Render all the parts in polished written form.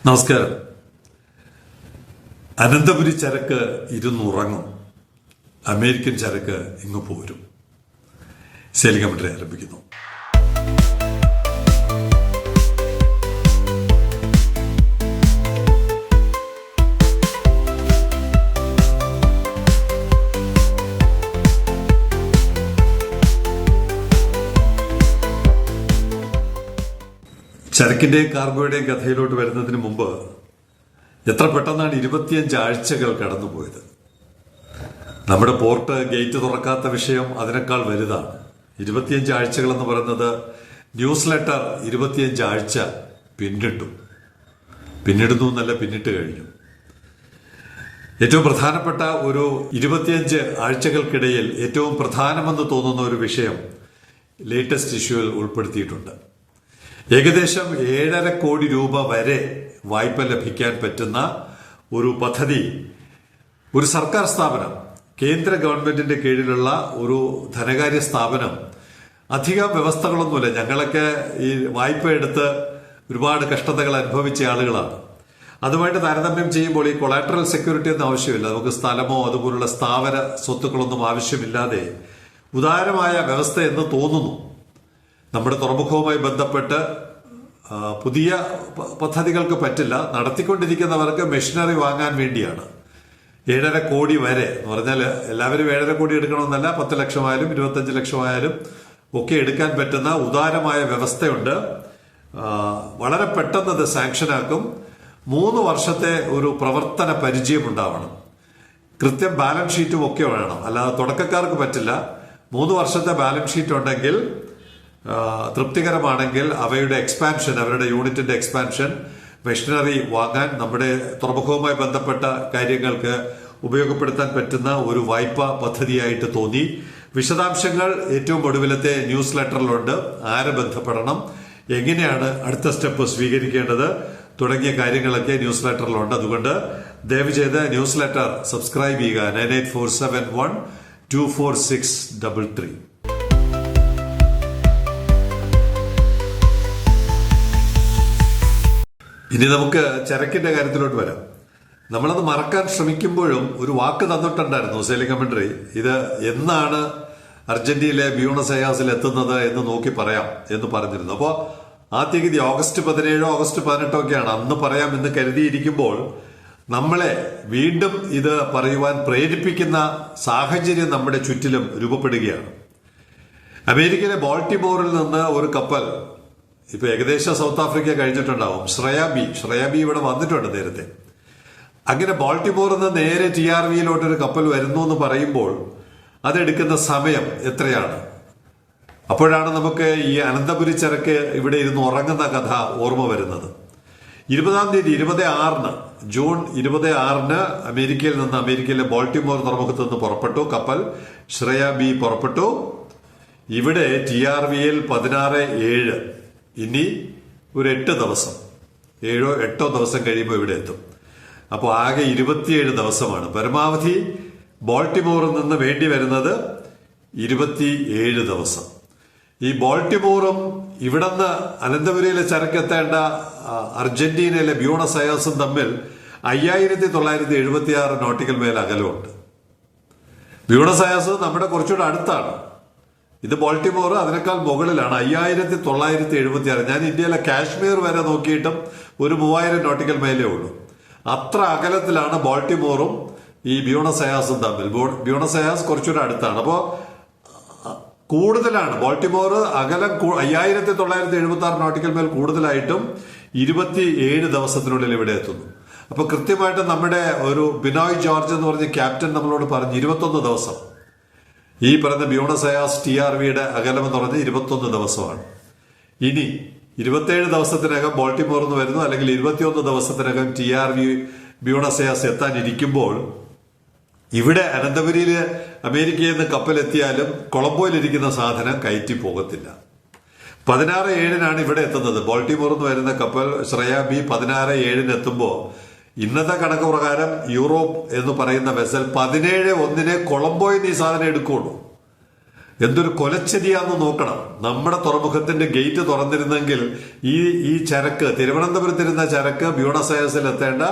നമസ്കാരം. അനന്തപുരി ചരക്ക് ഇരുന്നുറങ്ങും, അമേരിക്കൻ ചരക്ക് ഇങ്ങ് പോരും. സെയിലിംഗ് കമന്ററി ആരംഭിക്കുന്നു. ചരക്കിന്റെയും കാർഗോയുടെയും കഥയിലോട്ട് വരുന്നതിന് മുമ്പ് എത്ര പെട്ടെന്നാണ് 25 ആഴ്ചകൾ കടന്നുപോയത്. നമ്മുടെ പോർട്ട് ഗേറ്റ് തുറക്കാത്ത വിഷയം അതിനേക്കാൾ വലുതാണ്. 25 ആഴ്ചകൾ എന്ന് പറയുന്നത് ന്യൂസ് ലെറ്റർ 25 ആഴ്ച പിന്നിടുന്നു എന്നല്ല, പിന്നിട്ട് കഴിഞ്ഞു. ഏറ്റവും പ്രധാനപ്പെട്ട ഒരു 25 ആഴ്ചകൾക്കിടയിൽ ഏറ്റവും പ്രധാനമെന്ന് തോന്നുന്ന ഒരു വിഷയം ലേറ്റസ്റ്റ് ഇഷ്യൂവിൽ ഉൾപ്പെടുത്തിയിട്ടുണ്ട്. ഏകദേശം 7.5 കോടി രൂപ വരെ വായ്പ ലഭിക്കാൻ പറ്റുന്ന ഒരു പദ്ധതി ഒരു സർക്കാർ സ്ഥാപനം, കേന്ദ്ര ഗവൺമെന്റിന്റെ കീഴിലുള്ള ഒരു ധനകാര്യ സ്ഥാപനം, അധികം വ്യവസ്ഥകളൊന്നുമില്ല. ഞങ്ങളൊക്കെ ഈ വായ്പ എടുത്ത് ഒരുപാട് കഷ്ടതകൾ അനുഭവിച്ച ആളുകളാണ്. അതുമായിട്ട് താരതമ്യം ചെയ്യുമ്പോൾ ഈ കൊളാട്രൽ സെക്യൂരിറ്റി ഒന്നും ആവശ്യമില്ല. നമുക്ക് സ്ഥലമോ അതുപോലുള്ള സ്ഥാവര സ്വത്തുക്കളൊന്നും ആവശ്യമില്ലാതെ ഉദാരമായ വ്യവസ്ഥ എന്ന് തോന്നുന്നു. നമ്മുടെ തുറമുഖവുമായി ബന്ധപ്പെട്ട് പുതിയ പദ്ധതികൾക്ക് പറ്റില്ല. നടത്തിക്കൊണ്ടിരിക്കുന്നവർക്ക് മെഷീനറി വാങ്ങാൻ വേണ്ടിയാണ് 7.5 കോടി വരെ എന്ന് പറഞ്ഞാൽ എല്ലാവരും 7.5 കോടി എടുക്കണമെന്നല്ല, 10 ലക്ഷമായാലും 25 ലക്ഷമായാലും ഒക്കെ എടുക്കാൻ പറ്റുന്ന ഉദാരമായ വ്യവസ്ഥയുണ്ട്. വളരെ പെട്ടെന്ന് അത് സാങ്ഷനാക്കും. 3 വർഷത്തെ ഒരു പ്രവർത്തന പരിചയം ഉണ്ടാവണം. കൃത്യം ബാലൻസ് ഷീറ്റും ഒക്കെ വേണം. അല്ലാതെ തുടക്കക്കാർക്ക് പറ്റില്ല. 3 വർഷത്തെ ബാലൻസ് ഷീറ്റ് ഉണ്ടെങ്കിൽ, തൃപ്തികരമാണെങ്കിൽ അവയുടെ എക്സ്പാൻഷൻ, അവരുടെ യൂണിറ്റിന്റെ എക്സ്പാൻഷൻ, മെഷീനറി വാങ്ങാൻ, നമ്മുടെ തുറമുഖവുമായി ബന്ധപ്പെട്ട കാര്യങ്ങൾക്ക് ഉപയോഗപ്പെടുത്താൻ പറ്റുന്ന ഒരു വായ്പാ പദ്ധതിയായിട്ട് തോന്നി. വിശദാംശങ്ങൾ ഏറ്റവും ഒടുവിലത്തെ ന്യൂസ് ലെറ്ററിലുണ്ട്. ആരെ ബന്ധപ്പെടണം, എങ്ങനെയാണ് അടുത്ത സ്റ്റെപ്പ് സ്വീകരിക്കേണ്ടത് തുടങ്ങിയ കാര്യങ്ങളൊക്കെ ന്യൂസ് ലെറ്ററിലുണ്ട്. അതുകൊണ്ട് ദയവ് ചെയ്ത് ന്യൂസ് ലെറ്റർ സബ്സ്ക്രൈബ് ചെയ്യുക. 9847124633. ഇനി നമുക്ക് ചരക്കിന്റെ കാര്യത്തിലോട്ട് വരാം. നമ്മളത് മറക്കാൻ ശ്രമിക്കുമ്പോഴും ഒരു വാക്ക് തന്നിട്ടുണ്ടായിരുന്നു സെയിലിംഗ് കമന്ററി. ഇത് എന്നാണ് അർജന്റീനയിലെ ബ്യൂണസ് അയേഴ്സിൽ എത്തുന്നത് എന്ന് നോക്കി പറയാം എന്ന് പറഞ്ഞിരുന്നു. അപ്പോൾ ആ തീയതി ഓഗസ്റ്റ് 17 ഓഗസ്റ്റ് 18 ഒക്കെയാണ്. അന്ന് പറയാം എന്ന് കരുതിയിരിക്കുമ്പോൾ നമ്മളെ വീണ്ടും ഇത് പറയുവാൻ പ്രേരിപ്പിക്കുന്ന സാഹചര്യം നമ്മുടെ ചുറ്റിലും രൂപപ്പെടുകയാണ്. അമേരിക്കയിലെ ബാൾട്ടിമോറിൽ നിന്ന് ഒരു കപ്പൽ, ഇപ്പൊ ഏകദേശം സൗത്ത് ആഫ്രിക്ക കഴിഞ്ഞിട്ടുണ്ടാവും, ശ്രേയാബി ഇവിടെ വന്നിട്ടുണ്ട് നേരത്തെ. അങ്ങനെ ബാൾട്ടിമോറിൽ നിന്ന് നേരെ TRVയിലോട്ട് ഒരു കപ്പൽ വരുന്നു എന്ന് പറയുമ്പോൾ അതെടുക്കുന്ന സമയം എത്രയാണ്? അപ്പോഴാണ് നമുക്ക് ഈ അനന്തപുരി ചരക്ക് ഇവിടെ ഇരുന്ന് ഉറങ്ങുന്ന കഥ ഓർമ്മ വരുന്നത്. 20-ാം തീയതി 26-ന് ജൂൺ 26-ന് അമേരിക്കയിലെ ബാൾട്ടിമോർ തുറമുഖത്ത് നിന്ന് പുറപ്പെട്ടു കപ്പൽ. ശ്രേയാബി പുറപ്പെട്ടു. ഇവിടെ TRVയിൽ 16-7, ഇനി ഒരു 8 ദിവസം, 7-8 ദിവസം കഴിയുമ്പോൾ ഇവിടെ എത്തും. അപ്പോൾ ആകെ 27 ദിവസമാണ്. പരമാവധി ബാൾട്ടിമോറിൽ നിന്ന് വേണ്ടി വരുന്നത് 27 ദിവസം. ഈ ബാൾട്ടിമോറും ഇവിടുന്ന് അനന്തപുരിയിലെ ചരക്കെത്തേണ്ട അർജന്റീനയിലെ ബ്യൂണസ് അയേഴ്സും തമ്മിൽ 5976 നോട്ടിക്കൽ മൈൽ അകലമുണ്ട്. ബ്യൂണസ് അയേഴ്സ് നമ്മുടെ കുറച്ചുകൂടെ അടുത്താണ്. ഇത് ബാൾട്ടിമോർ അതിനേക്കാൾ മുകളിലാണ്, 5976. ഞാൻ ഇന്ത്യയിലെ കാശ്മീർ വരെ നോക്കിയിട്ടും ഒരു 3000 നോട്ടിക്കൽ മൈലേ ഉള്ളൂ. അത്ര അകലത്തിലാണ് ബാൾട്ടിമോറും ഈ ബ്യൂണസ് അയേഴ്സും തമ്മിൽ. ബ്യൂണസ് അയേഴ്സ് കുറച്ചുകൂടെ അടുത്താണ്. അപ്പോൾ കൂടുതലാണ് ബാൾട്ടിമോർ അകലം 5976 നോട്ടിക്കൽ മൈൽ കൂടുതലായിട്ടും 27 ദിവസത്തിനുള്ളിൽ ഇവിടെ എത്തുന്നു. അപ്പൊ കൃത്യമായിട്ട് നമ്മുടെ ഒരു ബിനോയ് ജോർജ് എന്ന് പറഞ്ഞ ക്യാപ്റ്റൻ നമ്മളോട് പറഞ്ഞു 21 ദിവസം. ഈ പറയുന്ന ബ്യൂണസ് അയേഴ്സ് TRVയുടെ അകലം എന്ന് പറഞ്ഞാൽ 21 ദിവസമാണ്. ഇനി 27 ദിവസത്തിനകം ബാൾട്ടിമോർ എന്ന് വരുന്നു, അല്ലെങ്കിൽ 21 ദിവസത്തിനകം TRV ബ്യൂണസ് അയേഴ്സ് എത്താനിരിക്കുമ്പോൾ ഇവിടെ അനന്തപുരിയില് അമേരിക്കയിൽ നിന്ന് കപ്പലെത്തിയാലും കൊളംബോയിലിരിക്കുന്ന സാധനം കയറ്റി പോകത്തില്ല. 16-7-നാണ് ഇവിടെ എത്തുന്നത്. ബാൾട്ടിമോർ എന്ന് വരുന്ന കപ്പൽ ശ്രേയാബി 16-7-ന് എത്തുമ്പോൾ ഇന്നത്തെ കണക്ക് പ്രകാരം യൂറോപ്പ് എന്ന് പറയുന്ന വെസൽ 17-1 കൊളംബോയിൽ നിന്ന് ഈ സാധനം എടുക്കുള്ളൂ. എന്തൊരു കൊലച്ചതിയാന്ന് നോക്കണം. നമ്മുടെ തുറമുഖത്തിന്റെ ഗേറ്റ് തുറന്നിരുന്നെങ്കിൽ ഈ ചരക്ക് തിരുവനന്തപുരത്തിരുന്ന ചരക്ക് ബ്യൂണസ് അയേഴ്സിൽ എത്തേണ്ട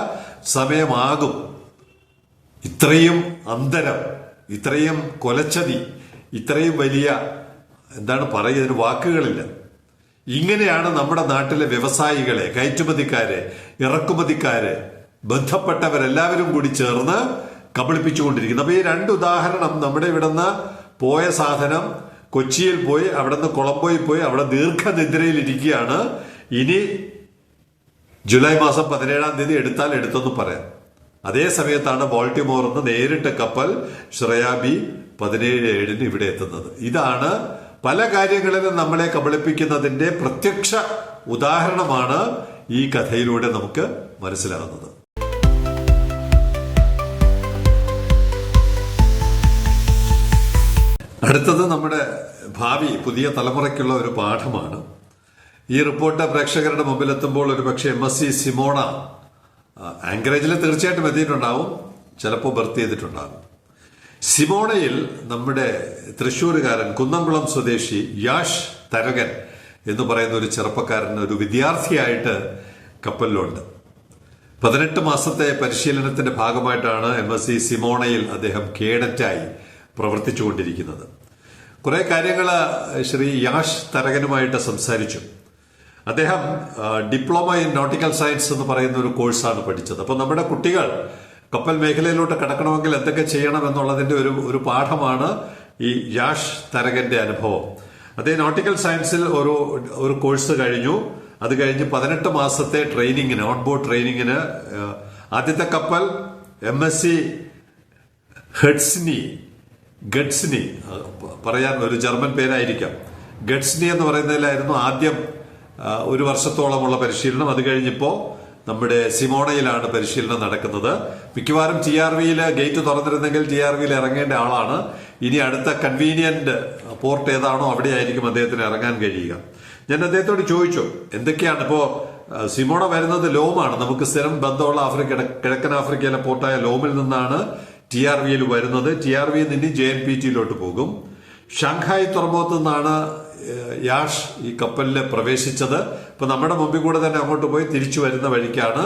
സമയമാകും. ഇത്രയും അന്തരം, ഇത്രയും കൊലച്ചതി, ഇത്രയും വലിയ എന്താണ് പറയുന്നതിന് വാക്കുകളില്ല. ഇങ്ങനെയാണ് നമ്മുടെ നാട്ടിലെ വ്യവസായികളെ, കയറ്റുമതിക്കാരെ, ഇറക്കുമതിക്കാരെ, ബന്ധപ്പെട്ടവരെല്ലാവരും കൂടി ചേർന്ന് കബളിപ്പിച്ചുകൊണ്ടിരിക്കുന്നത്. അപ്പൊ ഈ രണ്ട് ഉദാഹരണം, നമ്മുടെ ഇവിടുന്ന് പോയ സാധനം കൊച്ചിയിൽ പോയി, അവിടുന്ന് കൊളംബോയിൽ പോയി, അവിടെ ദീർഘനിദ്രയിൽ ഇരിക്കുകയാണ്. ഇനി ജൂലൈ മാസം 17-ാം തീയതി എടുത്താൽ എടുത്തെന്ന് പറയാം. അതേ സമയത്താണ് ബോൾട്ടിമോറിൽ നിന്ന് നേരിട്ട് കപ്പൽ ശ്രേയാബി 17/7 ഇവിടെ എത്തുന്നത്. ഇതാണ് പല കാര്യങ്ങളിലും നമ്മളെ കബളിപ്പിക്കുന്നതിന്റെ പ്രത്യക്ഷ ഉദാഹരണമാണ് ഈ കഥയിലൂടെ നമുക്ക് മനസ്സിലാകുന്നത്. അടുത്തത് നമ്മുടെ ഭാവി പുതിയ തലമുറയ്ക്കുള്ള ഒരു പാഠമാണ്. ഈ റിപ്പോർട്ട് പ്രേക്ഷകരുടെ മുമ്പിലെത്തുമ്പോൾ ഒരുപക്ഷെ MSc സിമോണ ആങ്കറേജിൽ തീർച്ചയായിട്ടും എത്തിയിട്ടുണ്ടാവും, ചിലപ്പോൾ ബർത്ത് ചെയ്തിട്ടുണ്ടാകും. സിമോണയിൽ നമ്മുടെ തൃശ്ശൂരുകാരൻ കുന്നംകുളം സ്വദേശി യാഷ് തരകൻ എന്ന് പറയുന്ന ഒരു ചെറുപ്പക്കാരൻ, ഒരു വിദ്യാർത്ഥിയായിട്ട് കപ്പലിലുണ്ട്. 18 മാസത്തെ പരിശീലനത്തിന്റെ ഭാഗമായിട്ടാണ് MSc സിമോണയിൽ അദ്ദേഹം കേഡറ്റായി പ്രവർത്തിച്ചുകൊണ്ടിരിക്കുന്നത്. കുറെ കാര്യങ്ങൾ ശ്രീ യാഷ് തരകനുമായിട്ട് സംസാരിച്ചു. അദ്ദേഹം ഡിപ്ലോമ ഇൻ നോട്ടിക്കൽ സയൻസ് എന്ന് പറയുന്ന ഒരു കോഴ്സാണ് പഠിച്ചത്. അപ്പൊ നമ്മുടെ കുട്ടികൾ കപ്പൽ മേഖലയിലോട്ട് കടക്കണമെങ്കിൽ എന്തൊക്കെ ചെയ്യണം എന്നുള്ളതിന്റെ ഒരു പാഠമാണ് ഈ യാഷ് തരകന്റെ അനുഭവം. അദ്ദേഹം നോട്ടിക്കൽ സയൻസിൽ ഒരു കോഴ്സ് കഴിഞ്ഞു. അത് കഴിഞ്ഞ് 18 മാസത്തെ ട്രെയിനിങ്ങിന്, ഓൺബോർഡ് ട്രെയിനിങ്ങിന് ആദ്യത്തെ കപ്പൽ MSc ഗഡ്സ്നി പറയാൻ ഒരു ജർമ്മൻ പേരായിരിക്കാം. ഗഡ്സ്നി എന്ന് പറയുന്നതിലായിരുന്നു ആദ്യം 1 വർഷത്തോളമുള്ള പരിശീലനം. അത് കഴിഞ്ഞിപ്പോ നമ്മുടെ സിമോണയിലാണ് പരിശീലനം നടക്കുന്നത്. മിക്കവാറും TRVയിൽ ഗേറ്റ് തുറന്നിരുന്നെങ്കിൽ TRVയിൽ ഇറങ്ങേണ്ട ആളാണ്. ഇനി അടുത്ത കൺവീനിയന്റ് പോർട്ട് ഏതാണോ അവിടെ ആയിരിക്കും അദ്ദേഹത്തിന് ഇറങ്ങാൻ കഴിയുക. ഞാൻ അദ്ദേഹത്തോട് ചോദിച്ചു, എന്തൊക്കെയാണ് ഇപ്പോ സിമോണ വരുന്നത് ലോമാണ്, നമുക്ക് സ്ഥിരം ബന്ധമുള്ള കിഴക്കൻ ആഫ്രിക്കയിലെ പോർട്ടായ ലോമിൽ നിന്നാണ് TRVയിൽ വരുന്നത്. TRVയിൽ നിന്ന് JNPTയിലോട്ട് പോകും. ഷാങ്ഹായ് തുറമുഖത്തു നിന്നാണ് യാഷ് ഈ കപ്പലിൽ പ്രവേശിച്ചത്. ഇപ്പൊ നമ്മുടെ മുമ്പിൽ കൂടെ തന്നെ അങ്ങോട്ട് പോയി തിരിച്ചു വരുന്ന വഴിക്കാണ്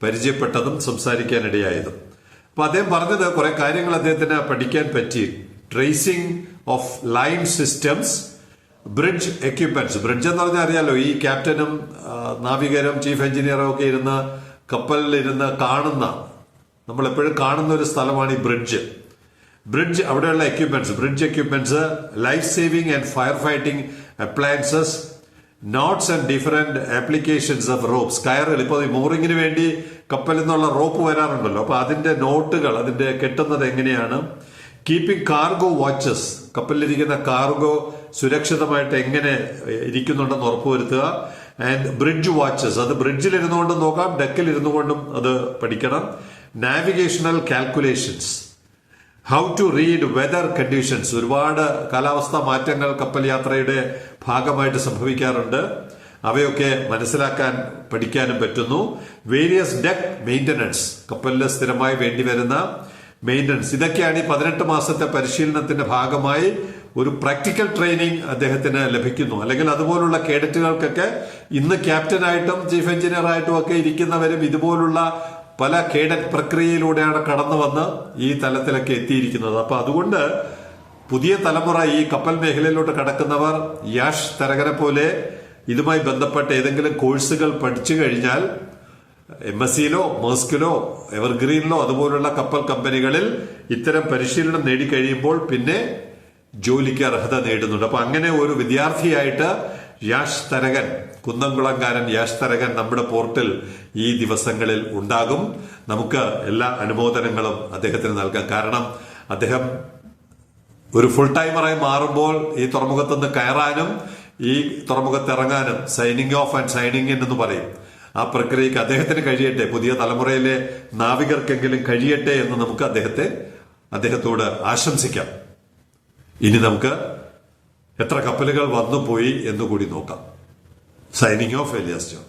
പരിചയപ്പെട്ടതും സംസാരിക്കാനിടയായതും. അപ്പൊ അദ്ദേഹം പറഞ്ഞത് കുറെ കാര്യങ്ങൾ അദ്ദേഹത്തിന് പഠിക്കാൻ പറ്റി. Tracing of line systems, bridge equipments. Bridge എന്ന് പറഞ്ഞാൽ അറിയാലോ, ഈ ക്യാപ്റ്റനും നാവികരും ചീഫ് എഞ്ചിനീയറും ഒക്കെ ഇരുന്ന് കപ്പലിൽ ഇരുന്ന് കാണുന്ന, നമ്മൾ എപ്പോഴും കാണുന്ന ഒരു സ്ഥലമാണ് ഈ ബ്രിഡ്ജ്. അവിടെയുള്ള equipments, bridge equipments, life saving and fire fighting appliances, knots and different applications of ropes. കയറുകൾ, ഇപ്പോൾ മൂറിങ്ങിന് വേണ്ടി കപ്പലിൽ നിന്നുള്ള റോപ്പ് വരാറുണ്ടല്ലോ, അപ്പൊ അതിന്റെ നോട്ടുകൾ, അതിന്റെ കെട്ടുന്നത് എങ്ങനെയാണ്. കീപ്പിംഗ് കാർഗോ വാച്ചസ്, കപ്പലിലിരിക്കുന്ന കാർഗോ സുരക്ഷിതമായിട്ട് എങ്ങനെ ഇരിക്കുന്നുണ്ടെന്ന് ഉറപ്പുവരുത്തുക. ആൻഡ് ബ്രിഡ്ജ് വാച്ചസ്, അത് ബ്രിഡ്ജിൽ ഇരുന്നുകൊണ്ടും നോക്കാം, ഡെക്കിൽ ഇരുന്നുകൊണ്ടും അത് പഠിക്കണം. Navigational calculations, how to read weather conditions. ഒരുപാട് കാലാവസ്ഥാ മാറ്റങ്ങൾ കപ്പൽ യാത്രയുടെ ഭാഗമായിട്ട് സംഭവിക്കാറുണ്ട്. അവയൊക്കെ മനസ്സിലാക്കാൻ പഠിക്കാനും പറ്റുന്നു. വേരിയസ് ഡെക്ക് മെയിന്റനൻസ്, കപ്പലിന് സ്ഥിരമായി വേണ്ടിവരുന്ന മെയിന്റനൻസ്. ഇതൊക്കെയാണ് ഈ 18 മാസത്തെ പരിശീലനത്തിന്റെ ഭാഗമായി ഒരു പ്രാക്ടിക്കൽ ട്രെയിനിങ് അദ്ദേഹത്തിന് ലഭിക്കുന്നു. അല്ലെങ്കിൽ അതുപോലുള്ള കേഡറ്റുകൾക്കൊക്കെ ഇന്ന് ക്യാപ്റ്റനായിട്ടും ചീഫ് എഞ്ചിനീയറായിട്ടും ഒക്കെ ഇരിക്കുന്നവരും ഇതുപോലുള്ള പല കേഡറ്റ് പ്രക്രിയയിലൂടെയാണ് കടന്നു വന്ന് ഈ തലത്തിലൊക്കെ എത്തിയിരിക്കുന്നത്. അപ്പൊ അതുകൊണ്ട് പുതിയ തലമുറ ഈ കപ്പൽ മേഖലയിലോട്ട് കടക്കുന്നവർ യാഷ് തരകനെ പോലെ ഇതുമായി ബന്ധപ്പെട്ട ഏതെങ്കിലും കോഴ്സുകൾ പഠിച്ചു കഴിഞ്ഞാൽ MScയിലോ മേഴ്സ്കിലോ എവർഗ്രീനിലോ അതുപോലുള്ള കപ്പൽ കമ്പനികളിൽ ഇത്തരം പരിശീലനം നേടിക്കഴിയുമ്പോൾ പിന്നെ ജോലിക്ക് അർഹത നേടുന്നുണ്ട്. അപ്പൊ അങ്ങനെ ഒരു വിദ്യാർത്ഥിയായിട്ട് യാഷ് തരകൻ, കുന്നംകുളംകാരൻ യാഷ് തരകൻ നമ്മുടെ പോർട്ടിൽ ഈ ദിവസങ്ങളിൽ ഉണ്ടാകും. നമുക്ക് എല്ലാ അനുമോദനങ്ങളും അദ്ദേഹത്തിന് നൽകാം. കാരണം അദ്ദേഹം ഒരു ഫുൾ ടൈമറായി മാറുമ്പോൾ ഈ തുറമുഖത്തുനിന്ന് കയറാനും ഈ തുറമുഖത്ത് ഇറങ്ങാനും, signing off and signing in എന്ന് പറയും, ആ പ്രക്രിയക്ക് അദ്ദേഹത്തിന് കഴിയട്ടെ, പുതിയ തലമുറയിലെ നാവികർക്കെങ്കിലും കഴിയട്ടെ എന്ന് നമുക്ക് അദ്ദേഹത്തോട് ആശംസിക്കാം. ഇനി നമുക്ക് എത്ര കപ്പലുകൾ വന്നുപോയി എന്നുകൂടി നോക്കാം. Signing off, Elias John.